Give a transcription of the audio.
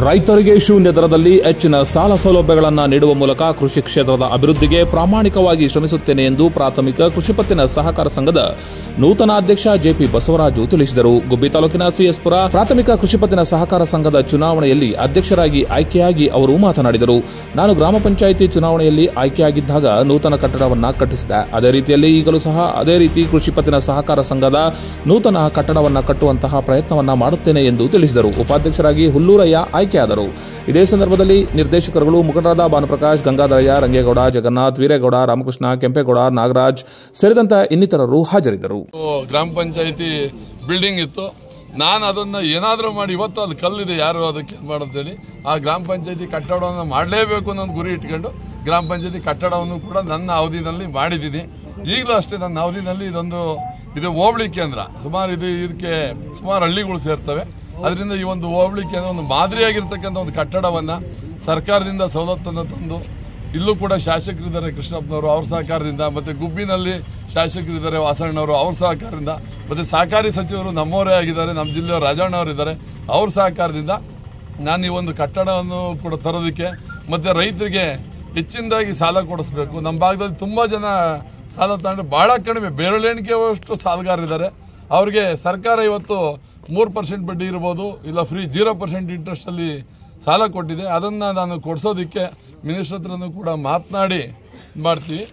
ರೈತರಿಗೆ ಶೂನ್ಯ ದರದಲ್ಲಿ ಹೆಚ್ಚಿನ ಸಾಲ ಸೌಲಭ್ಯಗಳನ್ನು ನೀಡುವ ಮೂಲಕ ಕೃಷಿ ಕ್ಷೇತ್ರದ ಅಭಿವೃದ್ಧಿಗೆ ಪ್ರಾಮಾಣಿಕವಾಗಿ ಶ್ರಮಿಸುತ್ತೇನೆ ಎಂದು ಪ್ರಾಥಮಿಕ ಕೃಷಿ ಪತ್ತಿನ ಸಹಕಾರ ಸಂಘದ ನೂತನ ಅಧ್ಯಕ್ಷ ಜೆಪಿ ಬಸವರಾಜು ತಿಳಿಸಿದರು. ಗುಬ್ಬಿ ತಾಲೂಕಿನ ಸಿಎಸ್ಪುರ ಪ್ರಾಥಮಿಕ ಕೃಷಿ ಪತ್ತಿನ ಸಹಕಾರ ಸಂಘದ ಚುನಾವಣೆಯಲ್ಲಿ ಅಧ್ಯಕ್ಷರಾಗಿ ಆಯ್ಕೆಯಾಗಿ ಅವರು ಮಾತನಾಡಿದರು. ನಾನು ಗ್ರಾಮ ಪಂಚಾಯಿತಿ ಚುನಾವಣೆಯಲ್ಲಿ ಆಯ್ಕೆಯಾಗಿದ್ದಾಗ ನೂತನ ಕಟ್ಟಡವನ್ನು ಕಟ್ಟಿಸಿದೆ. ಅದೇ ರೀತಿಯಲ್ಲಿ ಈಗಲೂ ಸಹ ಅದೇ ರೀತಿ ಕೃಷಿ ಪತ್ತಿನ ಸಹಕಾರ ಸಂಘದ ನೂತನ ಕಟ್ಟಡವನ್ನು ಕಟ್ಟುವಂತಹ ಪ್ರಯತ್ನವನ್ನು ಮಾಡುತ್ತೇನೆ ಎಂದು ತಿಳಿಸಿದರು. ಉಪಾಧ್ಯಕ್ಷರಾಗಿ ಹುಲ್ಲೂರಯ್ಯ ಆಯ್ಕೆಯಾದರು. ಇದೇ ಸಂದರ್ಭದಲ್ಲಿ ನಿರ್ದೇಶಕರುಗಳು ಮುಖಂಡರಾದ ಭಾನುಪ್ರಕಾಶ್, ಗಂಗಾಧರಯ್ಯ, ರಂಗೇಗೌಡ, ಜಗನ್ನಾಥ್, ವೀರೇಗೌಡ, ರಾಮಕೃಷ್ಣ, ಕೆಂಪೇಗೌಡ, ನಾಗರಾಜ್ ಸೇರಿದಂತೆ ಇನ್ನಿತರರು ಹಾಜರಿದ್ದರು. ಗ್ರಾಮ ಪಂಚಾಯಿತಿ ಬಿಲ್ಡಿಂಗ್ ಇತ್ತು. ನಾನು ಅದನ್ನು ಏನಾದರೂ ಮಾಡಿ ಇವತ್ತು ಅದು ಕಲ್ಲಿದೆ, ಯಾರು ಅದಕ್ಕೆ ಮಾಡೋಂತೇಳಿ ಆ ಗ್ರಾಮ ಪಂಚಾಯಿತಿ ಕಟ್ಟಡವನ್ನು ಮಾಡಲೇಬೇಕು ಅನ್ನೋದು ಗುರಿ ಇಟ್ಕೊಂಡು ಗ್ರಾಮ ಪಂಚಾಯಿತಿ ಕಟ್ಟಡವನ್ನು ಕೂಡ ನನ್ನ ಅವಧಿನಲ್ಲಿ ಮಾಡಿದ್ದೀನಿ. ಈಗಲೂ ಅಷ್ಟೇ ನನ್ನ ಅವಧಿನಲ್ಲಿ ಇದು ಹೋಬಳಿ ಕೇಂದ್ರ, ಇದಕ್ಕೆ ಸುಮಾರು ಹಳ್ಳಿಗಳು ಸೇರ್ತವೆ. ಅದರಿಂದ ಈ ಒಂದು ಹೋಬಳಿ ಕೇಂದ್ರ ಒಂದು ಮಾದರಿಯಾಗಿರ್ತಕ್ಕಂಥ ಒಂದು ಕಟ್ಟಡವನ್ನು ಸರ್ಕಾರದಿಂದ ಸವಲತ್ತನ್ನು ತಂದು ಇಲ್ಲೂ ಕೂಡ ಶಾಸಕರಿದ್ದಾರೆ ಕೃಷ್ಣಪ್ಪನವರು, ಅವ್ರ ಸಹಕಾರದಿಂದ, ಮತ್ತು ಗುಬ್ಬಿನಲ್ಲಿ ಶಾಸಕರಿದ್ದಾರೆ ವಾಸಣ್ಣವರು, ಅವ್ರ ಸಹಕಾರದಿಂದ, ಮತ್ತು ಸಹಕಾರಿ ಸಚಿವರು ನಮ್ಮವರೇ ಆಗಿದ್ದಾರೆ, ನಮ್ಮ ಜಿಲ್ಲೆಯವರು ರಾಜಣ್ಣವರು ಇದ್ದಾರೆ, ಅವ್ರ ಸಹಕಾರದಿಂದ ನಾನು ಈ ಒಂದು ಕಟ್ಟಡವನ್ನು ಕೂಡ ತರೋದಕ್ಕೆ ಮತ್ತು ರೈತರಿಗೆ ಹೆಚ್ಚಿನದಾಗಿ ಸಾಲ ಕೊಡಿಸ್ಬೇಕು. ನಮ್ಮ ಭಾಗದಲ್ಲಿ ತುಂಬ ಜನ ಸಾಲ ತಗೊಂಡು ಭಾಳ ಕಡಿಮೆ, ಬೆರಳೆಣಿಕೆಯಷ್ಟು ಸಾಲಗಾರರಿದ್ದಾರೆ. ಅವ್ರಿಗೆ ಸರ್ಕಾರ ಇವತ್ತು 3% ಬಡ್ಡಿ ಇರ್ಬೋದು, ಇಲ್ಲ ಫ್ರೀ 0% ಇಂಟ್ರೆಸ್ಟಲ್ಲಿ ಸಾಲ ಕೊಟ್ಟಿದೆ. ಅದನ್ನು ನಾನು ಕೊಡಿಸೋದಕ್ಕೆ ಮಿನಿಸ್ಟ್ರ್ ಹತ್ರನೂ ಕೂಡ ಮಾತನಾಡಿ ಮಾಡ್ತೀವಿ.